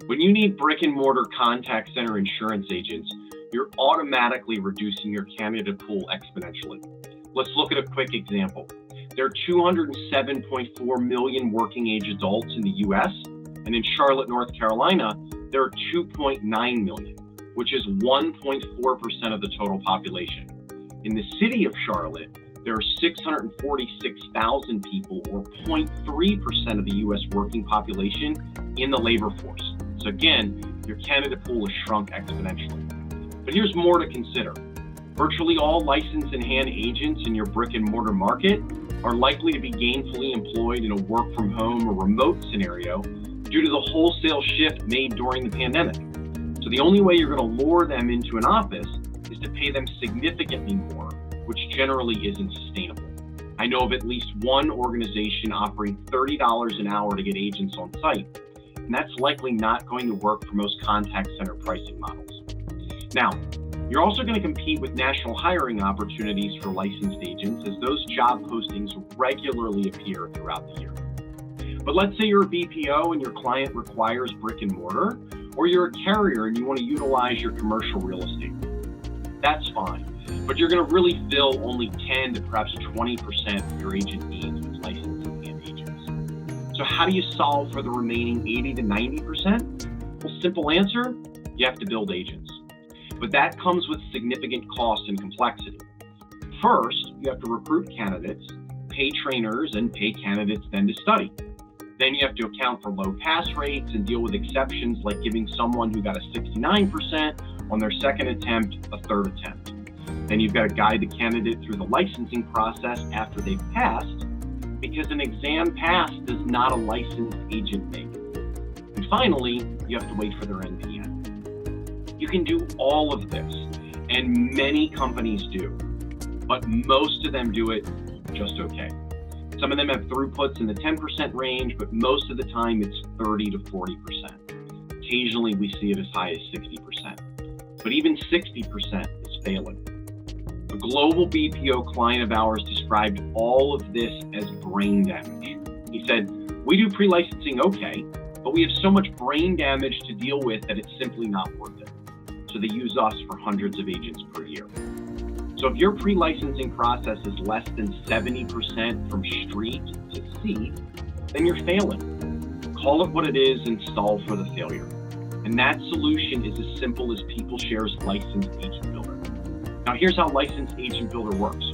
When you need brick and mortar contact center insurance agents, you're automatically reducing your candidate pool exponentially. Let's look at a quick example. There are 207.4 million working age adults in the US, and in Charlotte, North Carolina, there are 2.9 million, which is 1.4% of the total population. In the city of Charlotte, there are 646,000 people, or 0.3% of the US working population, in the labor force. So again, your candidate pool has shrunk exponentially. But here's more to consider. Virtually all licensed in-hand agents in your brick and mortar market are likely to be gainfully employed in a work from home or remote scenario due to the wholesale shift made during the pandemic. So the only way you're going to lure them into an office is to pay them significantly more, which generally isn't sustainable. I know of at least one organization offering $30 an hour to get agents on site, and that's likely not going to work for most contact center pricing models. Now, you're also going to compete with national hiring opportunities for licensed agents, as those job postings regularly appear throughout the year. But let's say you're a BPO and your client requires brick and mortar, or you're a carrier and you want to utilize your commercial real estate. That's fine, but you're going to really fill only 10 to perhaps 20% of your agent needs with licensed in-hand agents. So how do you solve for the remaining 80 to 90%? Well, simple answer, you have to build agents. But that comes with significant cost and complexity. First, you have to recruit candidates, pay trainers, and pay candidates then to study. Then you have to account for low pass rates and deal with exceptions like giving someone who got a 69% on their second attempt a third attempt. Then you've got to guide the candidate through the licensing process after they've passed, because an exam pass does not a licensed agent make. And finally, you have to wait for their NPN. You can do all of this, and many companies do, but most of them do it just okay. Some of them have throughputs in the 10% range, but most of the time it's 30 to 40%. Occasionally we see it as high as 60%, but even 60% is failing. A global BPO client of ours described all of this as brain damage. He said, "We do pre-licensing okay, but we have so much brain damage to deal with that it's simply not worth it." So they use us for hundreds of agents per year. So if your pre-licensing process is less than 70% from street to seat, then you're failing. Call it what it is and solve for the failure. And that solution is as simple as PeopleShare's Licensed Agent Builder. Now here's how Licensed Agent Builder works.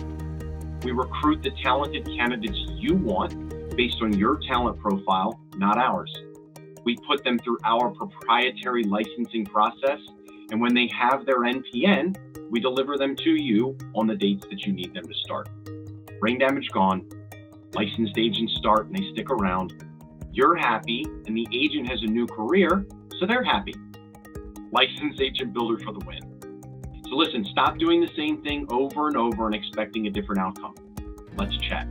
We recruit the talented candidates you want based on your talent profile, not ours. We put them through our proprietary licensing process, and when they have their NPN, we deliver them to you on the dates that you need them to start. Brain damage gone, licensed agents start and they stick around. You're happy and the agent has a new career, so they're happy. Licensed Agent Builder for the win. So listen, stop doing the same thing over and over and expecting a different outcome. Let's chat.